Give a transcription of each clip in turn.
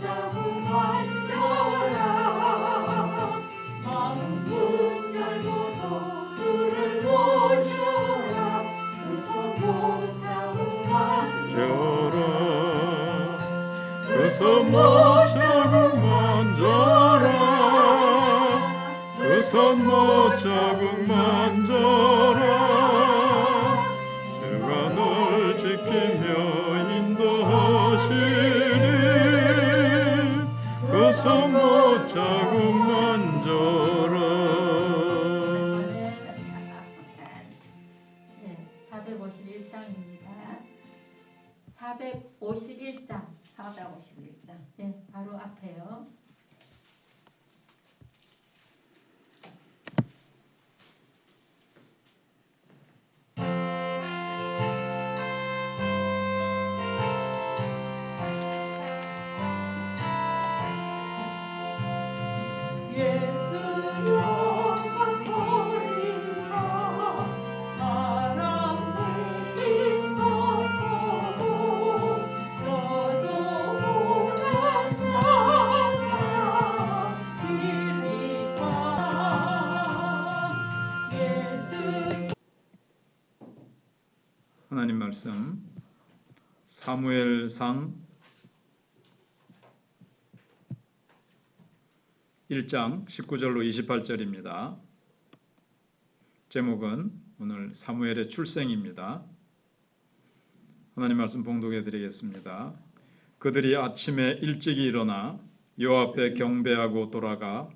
자국 만져라 마음 열고서 주를 모셔라 그 손 못 자국 만져라 그 손 못 자국 만져라 그 손 못 자국 만져라 주가 널 지키며 인도하시니 그 손 못 자국 만져라. 네, 451장입니다. 451장 451장. 네, 바로 앞에요. 하나님 말씀 사무엘상 1장 19절로 28절입니다. 제목은 오늘 사무엘의 출생입니다. 하나님 말씀 봉독해 드리겠습니다. 그들이 아침에 일찍이 일어나 여호와 앞에 경배하고 돌아가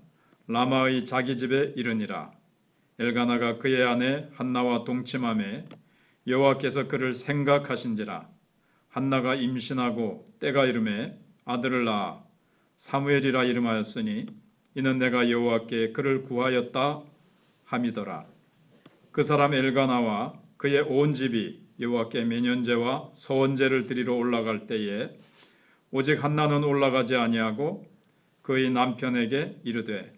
라마의 자기 집에 이르니라. 엘가나가 그의 아내 한나와 동침하매 여호와께서 그를 생각하신지라. 한나가 임신하고 때가 이르매 아들을 낳아 사무엘이라 이름하였으니 이는 내가 여호와께 그를 구하였다 함이더라. 그 사람 엘가나와 그의 온 집이 여호와께 매년제와 서원제를 드리러 올라갈 때에 오직 한나는 올라가지 아니하고 그의 남편에게 이르되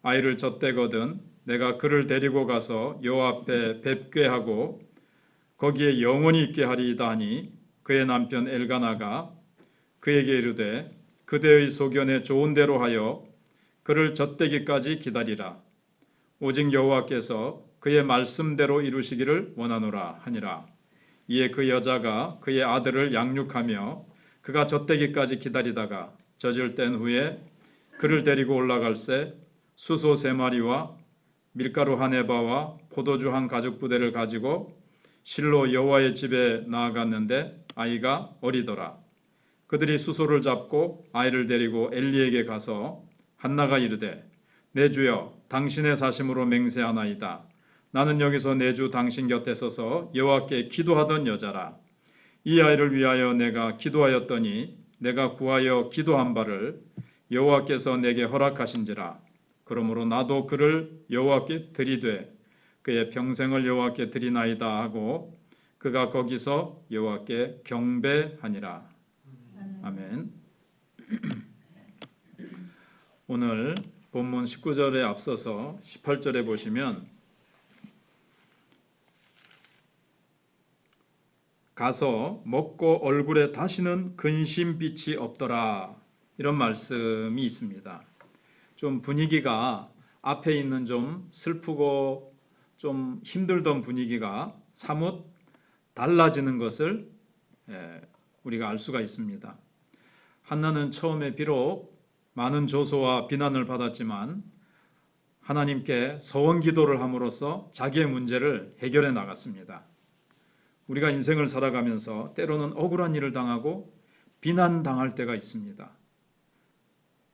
아이를 젖대거든 내가 그를 데리고 가서 여호와 앞에 뵙게 하고 거기에 영원히 있게 하리이다 하니 그의 남편 엘가나가 그에게 이르되 그대의 소견에 좋은 대로 하여 그를 젖대기까지 기다리라. 오직 여호와께서 그의 말씀대로 이루시기를 원하노라 하니라. 이에 그 여자가 그의 아들을 양육하며 그가 젖대기까지 기다리다가 젖을 뗀 후에 그를 데리고 올라갈새 수소 3마리와 밀가루 1에바와 포도주 1가죽부대를 가지고 실로 여호와의 집에 나아갔는데 아이가 어리더라. 그들이 수소를 잡고 아이를 데리고 엘리에게 가서 한나가 이르되 내 주여 당신의 사심으로 맹세하나이다. 나는 여기서 내 주 당신 곁에 서서 여호와께 기도하던 여자라. 이 아이를 위하여 내가 기도하였더니 내가 구하여 기도한 바를 여호와께서 내게 허락하신지라. 그러므로 나도 그를 여호와께 드리되 그의 평생을 여호와께 드리나이다 하고 그가 거기서 여호와께 경배하니라. 아멘. 오늘 본문 19절에 앞서서 18절에 보시면 가서 먹고 얼굴에 다시는 근심빛이 없더라 이런 말씀이 있습니다. 좀 분위기가 앞에 있는 좀 슬프고 좀 힘들던 분위기가 사뭇 달라지는 것을 우리가 알 수가 있습니다. 한나는 처음에 비록 많은 조소와 비난을 받았지만 하나님께 서원 기도를 함으로써 자기의 문제를 해결해 나갔습니다. 우리가 인생을 살아가면서 때로는 억울한 일을 당하고 비난당할 때가 있습니다.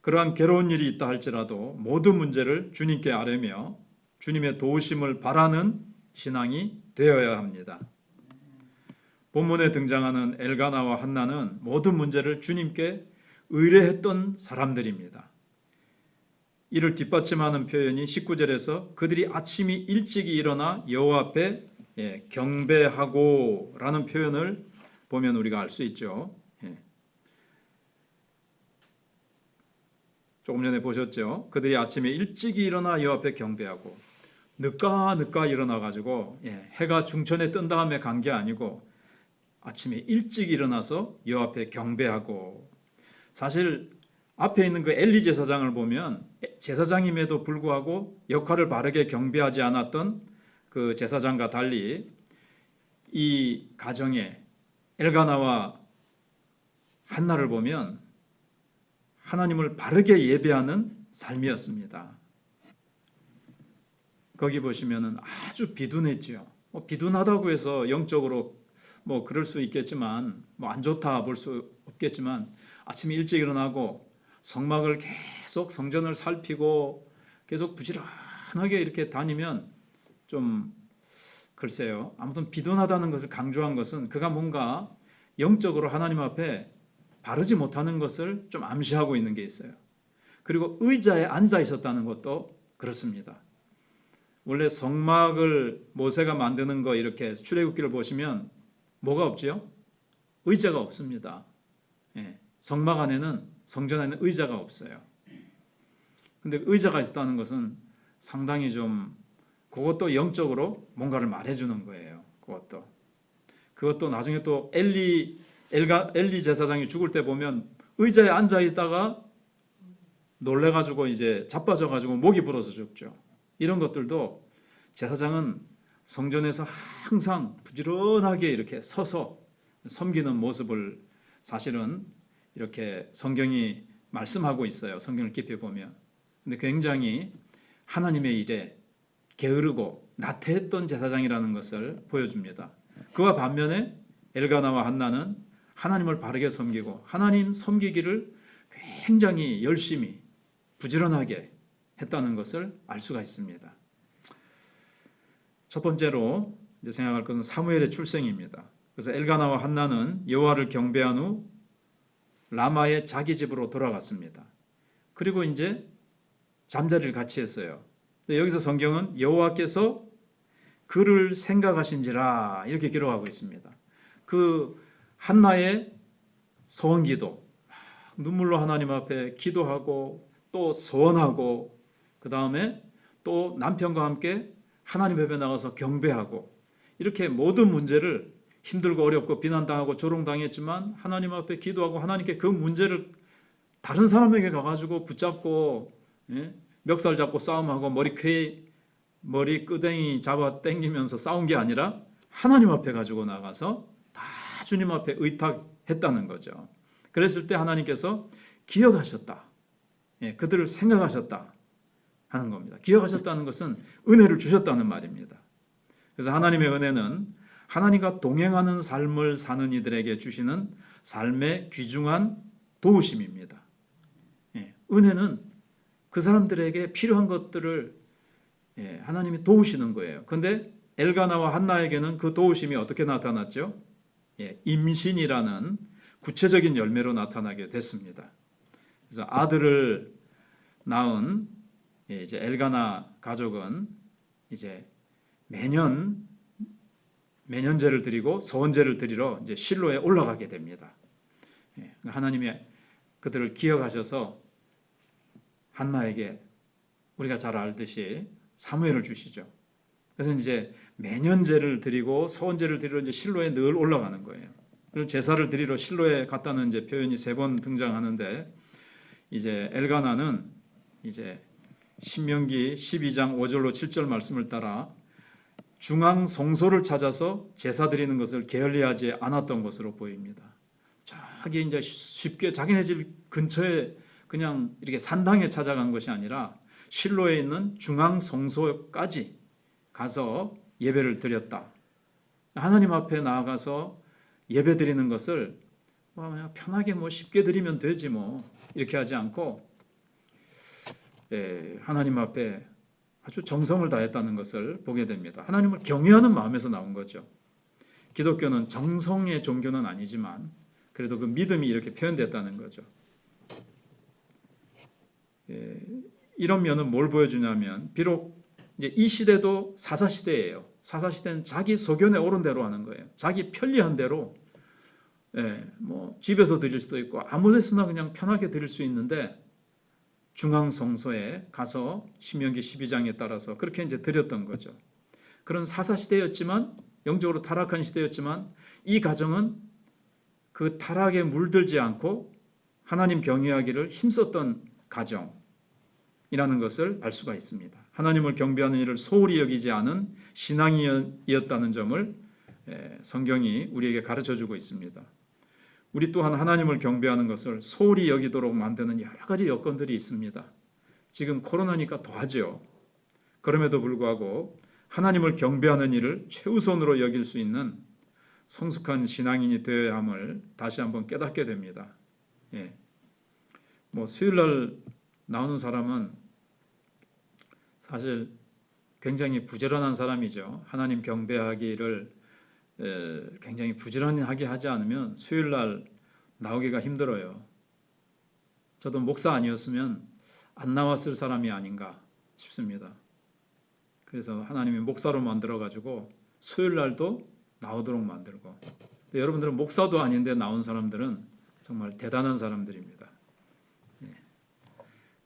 그러한 괴로운 일이 있다 할지라도 모든 문제를 주님께 아뢰며 주님의 도우심을 바라는 신앙이 되어야 합니다. 본문에 등장하는 엘가나와 한나는 모든 문제를 주님께 의뢰했던 사람들입니다. 이를 뒷받침하는 표현이 19절에서 그들이 아침이 일찍이 일어나 여호와 앞에 경배하고 라는 표현을 보면 우리가 알 수 있죠. 조금 전에 보셨죠. 그들이 아침에 일찍이 일어나 여호와 앞에 경배하고 늦가 일어나가지고 해가 중천에 뜬 다음에 간 게 아니고 아침에 일찍 일어나서 여호와 앞에 경배하고 사실 앞에 있는 그 엘리 제사장을 보면 제사장임에도 불구하고 역할을 바르게 경배하지 않았던 그 제사장과 달리 이 가정에 엘가나와 한나를 보면 하나님을 바르게 예배하는 삶이었습니다. 거기 보시면은 아주 비둔했지요. 비둔하다고 해서 영적으로 그럴 수 있겠지만 안 좋다 볼 수 없겠지만 아침에 일찍 일어나고 성막을 계속 성전을 살피고 계속 부지런하게 이렇게 다니면 좀 글쎄요. 아무튼 비둔하다는 것을 강조한 것은 그가 뭔가 영적으로 하나님 앞에 바르지 못하는 것을 좀 암시하고 있는 게 있어요. 그리고 의자에 앉아 있었다는 것도 그렇습니다. 원래 성막을 모세가 만드는 거 이렇게 출애굽기를 보시면 뭐가 없지요? 의자가 없습니다. 성막 안에는 성전 안에는 의자가 없어요. 근데 의자가 있었다는 것은 상당히 좀 그것도 영적으로 뭔가를 말해주는 거예요. 그것도 나중에 또 엘리 제사장이 죽을 때 보면 의자에 앉아 있다가 놀래가지고 이제 자빠져가지고 목이 부러져 죽죠. 이런 것들도 제사장은 성전에서 항상 부지런하게 이렇게 서서 섬기는 모습을 사실은 이렇게 성경이 말씀하고 있어요. 성경을 깊이 보면. 근데 굉장히 하나님의 일에 게으르고 나태했던 제사장이라는 것을 보여줍니다. 그와 반면에 엘가나와 한나는 하나님을 바르게 섬기고 하나님 섬기기를 굉장히 열심히 부지런하게 했다는 것을 알 수가 있습니다. 첫 번째로 이제 생각할 것은 사무엘의 출생입니다. 그래서 엘가나와 한나는 여호와를 경배한 후 라마의 자기 집으로 돌아갔습니다. 그리고 이제 잠자리를 같이 했어요. 여기서 성경은 여호와께서 그를 생각하신지라 이렇게 기록하고 있습니다. 그 한나의 소원기도, 눈물로 하나님 앞에 기도하고 또 소원하고 그 다음에 또 남편과 함께 하나님 앞에 나가서 경배하고 이렇게 모든 문제를 힘들고 어렵고 비난당하고 조롱당했지만 하나님 앞에 기도하고 하나님께 그 문제를 다른 사람에게 가가지고 붙잡고 멱살 잡고 싸움하고 머리 끄댕이 잡아 당기면서 싸운 게 아니라 하나님 앞에 가지고 나가서 다 주님 앞에 의탁했다는 거죠. 그랬을 때 하나님께서 기억하셨다. 그들을 생각하셨다 하는 겁니다. 기억하셨다는 것은 은혜를 주셨다는 말입니다. 그래서 하나님의 은혜는 하나님과 동행하는 삶을 사는 이들에게 주시는 삶의 귀중한 도우심입니다. 은혜는 그 사람들에게 필요한 것들을 하나님이 도우시는 거예요. 그런데 엘가나와 한나에게는 그 도우심이 어떻게 나타났죠? 임신이라는 구체적인 열매로 나타나게 됐습니다. 그래서 아들을 낳은 이제 엘가나 가족은 이제 매년제를 드리고 서원제를 드리러 이제 실로에 올라가게 됩니다. 하나님이 그들을 기억하셔서 한나에게 우리가 잘 알듯이 사무엘을 주시죠. 그래서 이제 매년제를 드리고 서원제를 드리러 이제 실로에 늘 올라가는 거예요. 그리고 제사를 드리러 실로에 갔다는 이제 표현이 3번 등장하는데 이제 엘가나는 이제 신명기 12장 5절로 7절 말씀을 따라 중앙 성소를 찾아서 제사 드리는 것을 게을리하지 않았던 것으로 보입니다. 자기 이제 쉽게 자기네 집 근처에 그냥 이렇게 산당에 찾아간 것이 아니라 실로에 있는 중앙 성소까지 가서 예배를 드렸다. 하나님 앞에 나아가서 예배 드리는 것을 그냥 편하게 쉽게 드리면 되지 이렇게 하지 않고 하나님 앞에 아주 정성을 다했다는 것을 보게 됩니다. 하나님을 경외하는 마음에서 나온 거죠. 기독교는 정성의 종교는 아니지만 그래도 그 믿음이 이렇게 표현됐다는 거죠. 이런 면은 뭘 보여주냐면 비록 이제 이 시대도 사사시대예요. 사사시대는 자기 소견에 옳은 대로 하는 거예요. 자기 편리한 대로 집에서 드릴 수도 있고 아무 데서나 그냥 편하게 드릴 수 있는데 중앙성소에 가서 신명기 12장에 따라서 그렇게 이제 드렸던 거죠. 그런 사사시대였지만 영적으로 타락한 시대였지만 이 가정은 그 타락에 물들지 않고 하나님 경외하기를 힘썼던 가정이라는 것을 알 수가 있습니다. 하나님을 경배하는 일을 소홀히 여기지 않은 신앙이었다는 점을 성경이 우리에게 가르쳐주고 있습니다. 우리 또한 하나님을 경배하는 것을 소홀히 여기도록 만드는 여러 가지 여건들이 있습니다. 지금 코로나니까 더하죠. 그럼에도 불구하고 하나님을 경배하는 일을 최우선으로 여길 수 있는 성숙한 신앙인이 되어야 함을 다시 한번 깨닫게 됩니다. 수요일날 나오는 사람은 사실 굉장히 부지런한 사람이죠. 하나님 경배하기를 굉장히 부지런하게 하지 않으면 수요일날 나오기가 힘들어요. 저도 목사 아니었으면 안 나왔을 사람이 아닌가 싶습니다. 그래서 하나님이 목사로 만들어가지고 수요일날도 나오도록 만들고, 여러분들은 목사도 아닌데 나온 사람들은 정말 대단한 사람들입니다.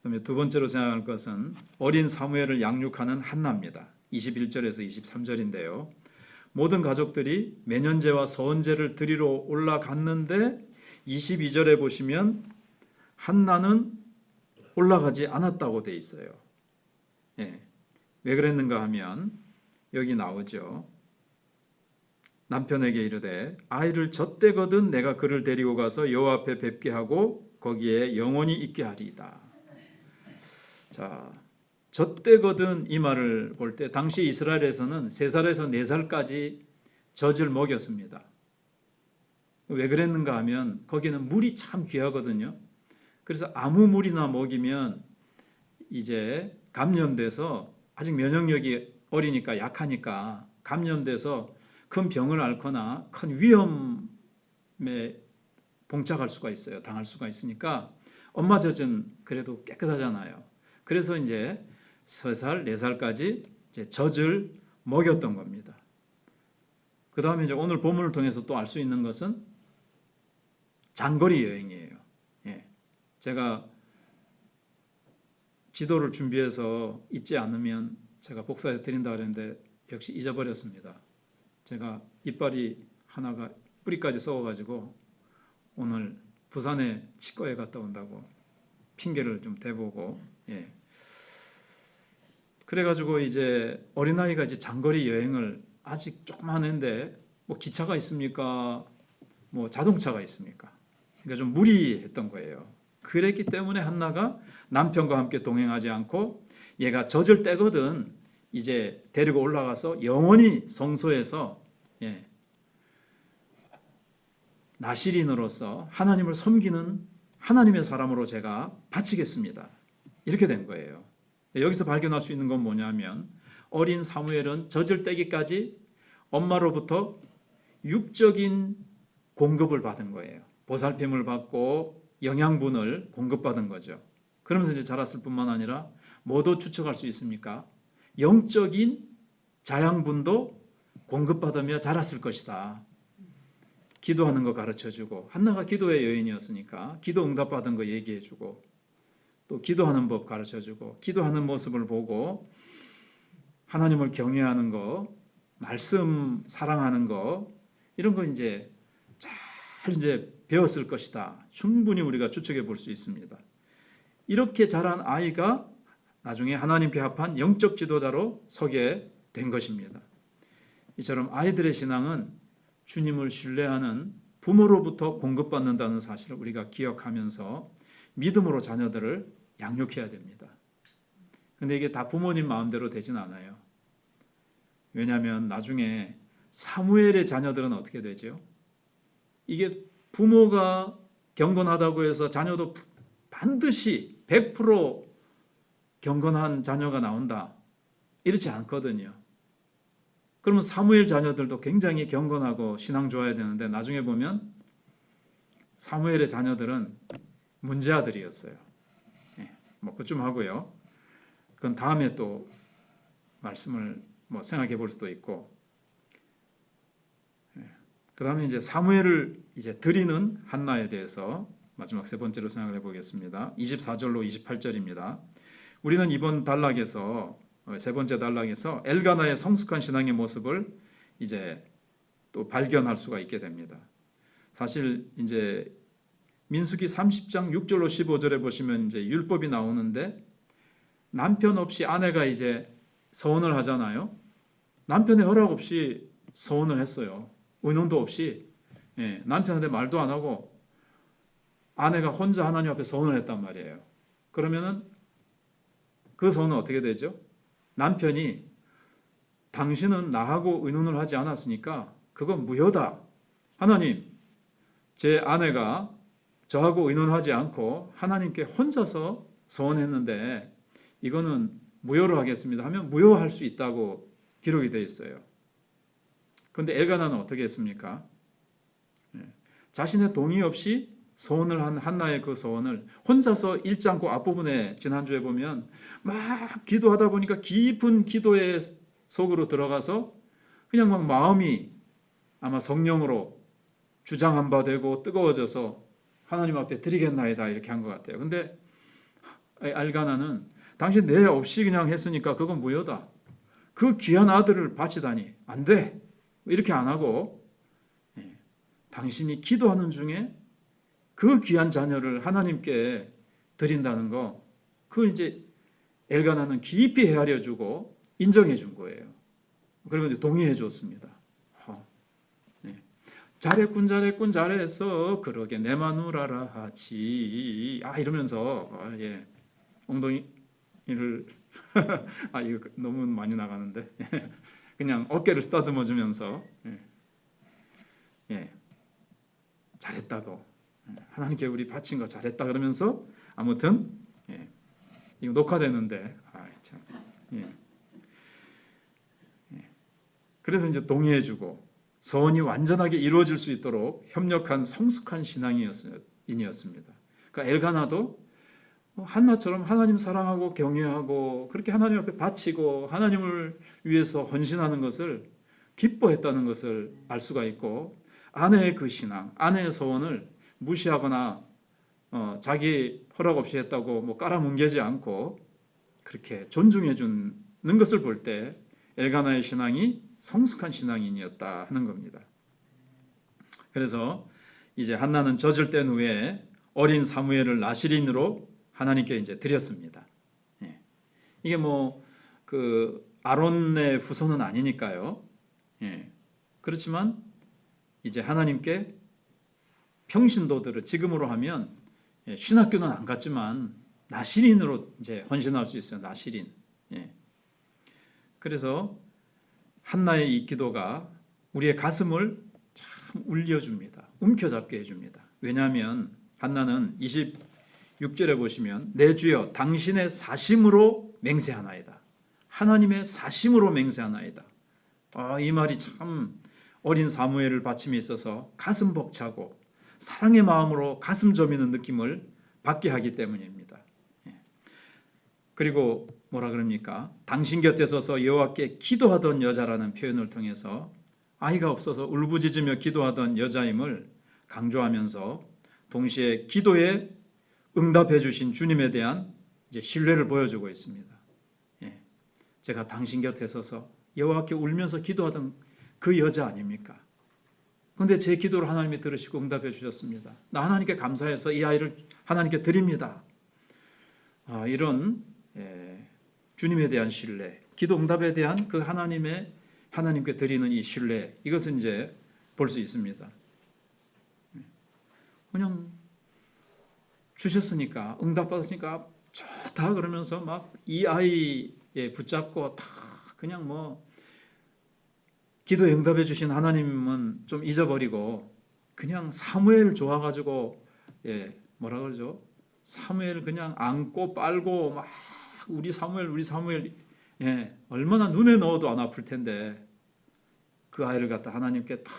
그다음에 두 번째로 생각할 것은 어린 사무엘을 양육하는 한나입니다. 21절에서 23절인데요. 모든 가족들이 매년제와 서원제를 드리러 올라갔는데 22절에 보시면 한나는 올라가지 않았다고 돼 있어요. 왜 그랬는가 하면 여기 나오죠. 남편에게 이르되 아이를 젖대거든 내가 그를 데리고 가서 여호와 앞에 뵙게 하고 거기에 영원히 있게 하리이다. 자, 젖대거든 이 말을 볼 때 당시 이스라엘에서는 3살에서 4살까지 젖을 먹였습니다. 왜 그랬는가 하면 거기는 물이 참 귀하거든요. 그래서 아무 물이나 먹이면 이제 감염돼서, 아직 면역력이 어리니까 약하니까 감염돼서 큰 병을 앓거나 큰 위험에 봉착할 수가 있어요. 당할 수가 있으니까 엄마 젖은 그래도 깨끗하잖아요. 그래서 이제 3살, 4살까지 이제 젖을 먹였던 겁니다. 그 다음에 이제 오늘 본문을 통해서 또 알 수 있는 것은 장거리 여행이에요. 제가 지도를 준비해서 잊지 않으면 제가 복사해서 드린다 그랬는데 역시 잊어버렸습니다. 제가 이빨이 하나가 뿌리까지 썩어가지고 오늘 부산에 치과에 갔다 온다고 핑계를 좀 대보고, 그래가지고 이제 어린아이가 이제 장거리 여행을 아직 조그만 애인데 뭐 기차가 있습니까? 뭐 자동차가 있습니까? 그러니까 좀 무리했던 거예요. 그랬기 때문에 한나가 남편과 함께 동행하지 않고 얘가 젖을 떼거든 이제 데리고 올라가서 영원히 성소에서 나실인으로서 하나님을 섬기는 하나님의 사람으로 제가 바치겠습니다. 이렇게 된 거예요. 여기서 발견할 수 있는 건 뭐냐면 어린 사무엘은 젖을 떼기까지 엄마로부터 육적인 공급을 받은 거예요. 보살핌을 받고 영양분을 공급받은 거죠. 그러면서 이제 자랐을 뿐만 아니라 뭐도 추측할 수 있습니까? 영적인 자양분도 공급받으며 자랐을 것이다. 기도하는 거 가르쳐주고, 한나가 기도의 여인이었으니까 기도 응답받은 거 얘기해주고, 또 기도하는 법 가르쳐주고, 기도하는 모습을 보고 하나님을 경외하는 거, 말씀 사랑하는 거, 이런 거 이제 잘 이제 배웠을 것이다. 충분히 우리가 추측해 볼 수 있습니다. 이렇게 자란 아이가 나중에 하나님께 합한 영적 지도자로 서게 된 것입니다. 이처럼 아이들의 신앙은 주님을 신뢰하는 부모로부터 공급받는다는 사실을 우리가 기억하면서 믿음으로 자녀들을 양육해야 됩니다. 근데 이게 다 부모님 마음대로 되진 않아요. 왜냐하면 나중에 사무엘의 자녀들은 어떻게 되죠? 이게 부모가 경건하다고 해서 자녀도 반드시 100% 경건한 자녀가 나온다. 이렇지 않거든요. 그러면 사무엘 자녀들도 굉장히 경건하고 신앙 좋아야 되는데 나중에 보면 사무엘의 자녀들은 문제아들이었어요. 뭐 그쯤 하고요. 그건 다음에 또 말씀을 뭐 생각해 볼 수도 있고. 그 다음에 이제 사무엘을 이제 드리는 한나에 대해서 마지막 세 번째로 생각을 해보겠습니다. 24절로 28절입니다. 우리는 이번 단락에서 세 번째 단락에서 엘가나의 성숙한 신앙의 모습을 이제 또 발견할 수가 있게 됩니다. 사실 이제 민수기 30장 6절로 15절에 보시면 이제 율법이 나오는데 남편 없이 아내가 이제 서원을 하잖아요. 남편의 허락 없이 서원을 했어요. 의논도 없이. 남편한테 말도 안 하고 아내가 혼자 하나님 앞에 서원을 했단 말이에요. 그러면은 그 서원은 어떻게 되죠? 남편이 당신은 나하고 의논을 하지 않았으니까 그건 무효다. 하나님, 제 아내가 저하고 의논하지 않고 하나님께 혼자서 서원했는데 이거는 무효로 하겠습니다 하면 무효할 수 있다고 기록이 되어 있어요. 그런데 엘가나는 어떻게 했습니까? 자신의 동의 없이 서원을 한 한나의 그 서원을 혼자서 읽지 않고 앞부분에 지난주에 보면 막 기도하다 보니까 깊은 기도의 속으로 들어가서 그냥 막 마음이 아마 성령으로 주장한 바 되고 뜨거워져서 하나님 앞에 드리겠나이다 이렇게 한 것 같아요. 근데 엘가나는 당신 내 없이 그냥 했으니까 그건 무효다. 그 귀한 아들을 바치다니 안 돼. 이렇게 안 하고 당신이 기도하는 중에 그 귀한 자녀를 하나님께 드린다는 거, 그 이제 엘가나는 깊이 헤아려 주고 인정해 준 거예요. 그리고 이제 동의해 줬습니다. 잘했군 잘했군 잘했어 그러게 내 마누라라 하지 이러면서 엉덩이를 이거 너무 많이 나가는데 그냥 어깨를 쓰다듬어 주면서 잘했다고 하나님께 우리 바친 거 잘했다 그러면서 아무튼 이거 녹화되는데 참. 그래서 이제 동의해주고 서원이 완전하게 이루어질 수 있도록 협력한 성숙한 신앙인이었습니다. 그러니까 엘가나도 한나처럼 하나님 사랑하고 경외하고 그렇게 하나님 앞에 바치고 하나님을 위해서 헌신하는 것을 기뻐했다는 것을 알 수가 있고 아내의 그 신앙, 아내의 서원을 무시하거나 자기 허락 없이 했다고 뭐 깔아뭉개지 않고 그렇게 존중해 주는 것을 볼 때 엘가나의 신앙이 성숙한 신앙인이었다 하는 겁니다. 그래서 이제 한나는 젖을 뗀 후에 어린 사무엘을 나실인으로 하나님께 이제 드렸습니다. 이게 뭐 그 아론의 후손은 아니니까요. 그렇지만 이제 하나님께 평신도들을 지금으로 하면 신학교는 안 갔지만 나실인으로 이제 헌신할 수 있어요. 나실인. 그래서 한나의 이 기도가 우리의 가슴을 참 울려줍니다. 움켜잡게 해줍니다. 왜냐하면 한나는 26절에 보시면 내 주여 당신의 사심으로 맹세하나이다. 하나님의 사심으로 맹세하나이다. 이 말이 참 어린 사무엘을 바침에 있어서 가슴 벅차고 사랑의 마음으로 가슴 저미는 느낌을 받게 하기 때문입니다. 그리고 뭐라 그럽니까? 당신 곁에 서서 여호와께 기도하던 여자라는 표현을 통해서 아이가 없어서 울부짖으며 기도하던 여자임을 강조하면서 동시에 기도에 응답해 주신 주님에 대한 이제 신뢰를 보여주고 있습니다. 제가 당신 곁에 서서 여호와께 울면서 기도하던 그 여자 아닙니까? 그런데 제 기도를 하나님이 들으시고 응답해 주셨습니다. 나 하나님께 감사해서 이 아이를 하나님께 드립니다. 이런 주님에 대한 신뢰, 기도 응답에 대한 그 하나님께 드리는 이 신뢰, 이것은 이제 볼 수 있습니다. 그냥 주셨으니까 응답받았으니까 좋다 그러면서 막 이 아이에 붙잡고 다 그냥 뭐 기도에 응답해 주신 하나님은 좀 잊어버리고 그냥 사무엘 좋아가지고 뭐라 그러죠? 사무엘 그냥 안고 빨고 막 우리 사무엘 얼마나 눈에 넣어도 안 아플 텐데 그 아이를 갖다 하나님께 다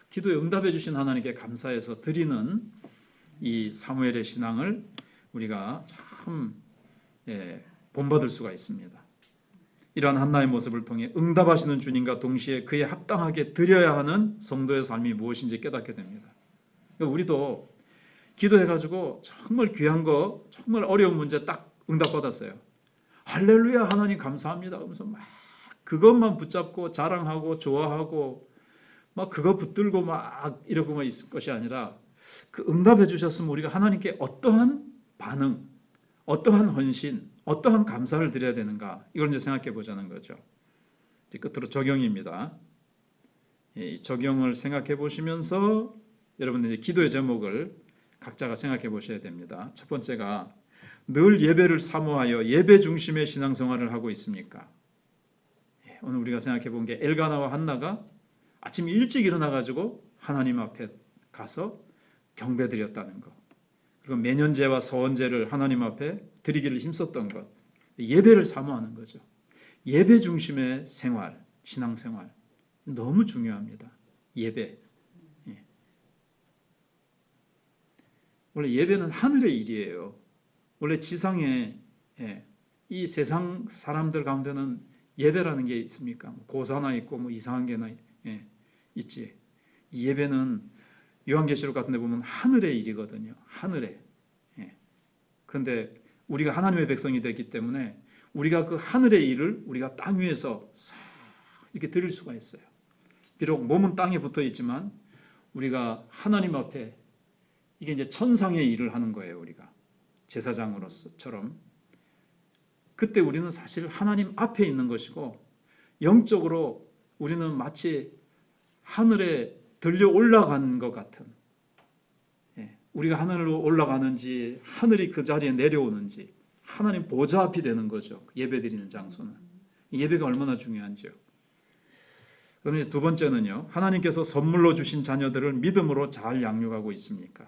기도에 응답해 주신 하나님께 감사해서 드리는 이 사무엘의 신앙을 우리가 참 본받을 수가 있습니다. 이러한 한나의 모습을 통해 응답하시는 주님과 동시에 그에 합당하게 드려야 하는 성도의 삶이 무엇인지 깨닫게 됩니다. 우리도 기도해가지고 정말 귀한 거, 정말 어려운 문제 딱 응답받았어요. 할렐루야 하나님 감사합니다 하면서 막 그것만 붙잡고 자랑하고 좋아하고 막 그거 붙들고 막 이러고만 있을 것이 아니라 그 응답해 주셨으면 우리가 하나님께 어떠한 반응, 어떠한 헌신, 어떠한 감사를 드려야 되는가, 이걸 이제 생각해 보자는 거죠. 이제 끝으로 적용입니다. 이 적용을 생각해 보시면서 여러분들 이제 기도의 제목을 각자가 생각해 보셔야 됩니다. 첫 번째가 늘 예배를 사모하여 예배 중심의 신앙생활을 하고 있습니까? 오늘 우리가 생각해 본 게 엘가나와 한나가 아침 일찍 일어나 가지고 하나님 앞에 가서 경배드렸다는 것, 그리고 매년제와 서원제를 하나님 앞에 드리기를 힘썼던 것, 예배를 사모하는 거죠. 예배 중심의 생활, 신앙생활 너무 중요합니다. 예배. 원래 예배는 하늘의 일이에요. 원래 지상에 이 세상 사람들 가운데는 예배라는 게 있습니까? 고사나 있고 뭐 이상한 게나 있지. 이 예배는 요한계시록 같은 데 보면 하늘의 일이거든요. 하늘에. 그런데 우리가 하나님의 백성이 됐기 때문에 우리가 그 하늘의 일을 우리가 땅 위에서 싹 이렇게 드릴 수가 있어요. 비록 몸은 땅에 붙어 있지만 우리가 하나님 앞에 이게 이제 천상의 일을 하는 거예요. 우리가 제사장으로서처럼. 그때 우리는 사실 하나님 앞에 있는 것이고 영적으로 우리는 마치 하늘에 들려 올라간 것 같은, 우리가 하늘로 올라가는지 하늘이 그 자리에 내려오는지 하나님 보좌 앞이 되는 거죠. 예배드리는 장소는. 예배가 얼마나 중요한지요. 그럼 이제 두 번째는요, 하나님께서 선물로 주신 자녀들을 믿음으로 잘 양육하고 있습니까?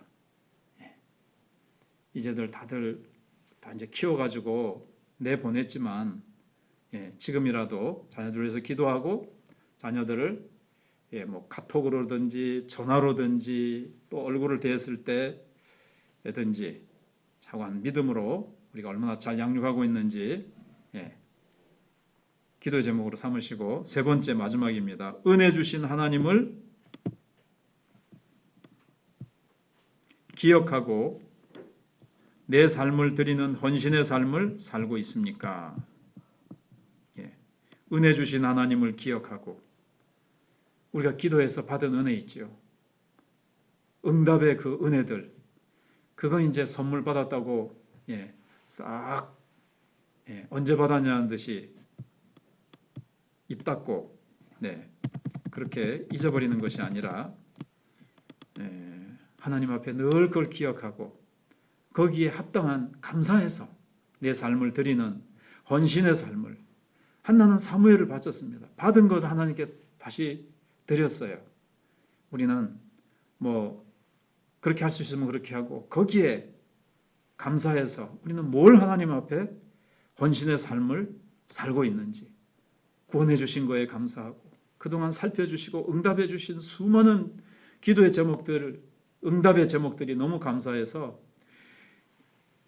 이제들 다들 다 이제 키워가지고 내보냈지만 지금이라도 자녀들을 위해서 기도하고 자녀들을 뭐 카톡으로든지 전화로든지 또 얼굴을 대했을 때든지 차관 믿음으로 우리가 얼마나 잘 양육하고 있는지 기도의 제목으로 삼으시고, 세 번째 마지막입니다. 은혜 주신 하나님을 기억하고 내 삶을 드리는 헌신의 삶을 살고 있습니까? 은혜 주신 하나님을 기억하고, 우리가 기도해서 받은 은혜 있죠. 응답의 그 은혜들, 그거 이제 선물 받았다고 싹 언제 받았냐는 듯이 입 닫고 그렇게 잊어버리는 것이 아니라 하나님 앞에 늘 그걸 기억하고 거기에 합당한 감사해서 내 삶을 드리는 헌신의 삶을. 한나는 사무엘을 바쳤습니다. 받은 것을 하나님께 다시 드렸어요. 우리는 뭐 그렇게 할 수 있으면 그렇게 하고 거기에 감사해서 우리는 뭘 하나님 앞에 헌신의 삶을 살고 있는지, 구원해 주신 거에 감사하고 그동안 살펴주시고 응답해 주신 수많은 기도의 제목들, 응답의 제목들이 너무 감사해서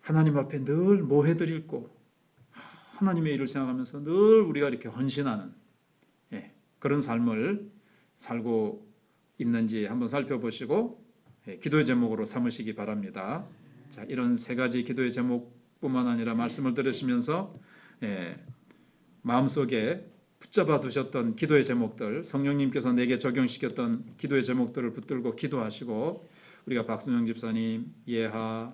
하나님 앞에 늘 뭐 해드릴 고 하나님의 일을 생각하면서 늘 우리가 이렇게 헌신하는 그런 삶을 살고 있는지 한번 살펴보시고 기도의 제목으로 삼으시기 바랍니다. 자, 이런 세 가지 기도의 제목뿐만 아니라 말씀을 들으시면서 마음속에 붙잡아 두셨던 기도의 제목들, 성령님께서 내게 적용시켰던 기도의 제목들을 붙들고 기도하시고, 우리가 박순영 집사님, 예하,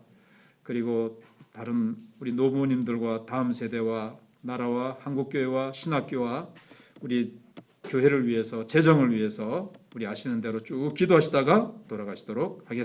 그리고 다른 우리 노부모님들과 다음 세대와 나라와 한국교회와 신학교와 우리 교회를 위해서, 재정을 위해서 우리 아시는 대로 쭉 기도하시다가 돌아가시도록 하겠습니다.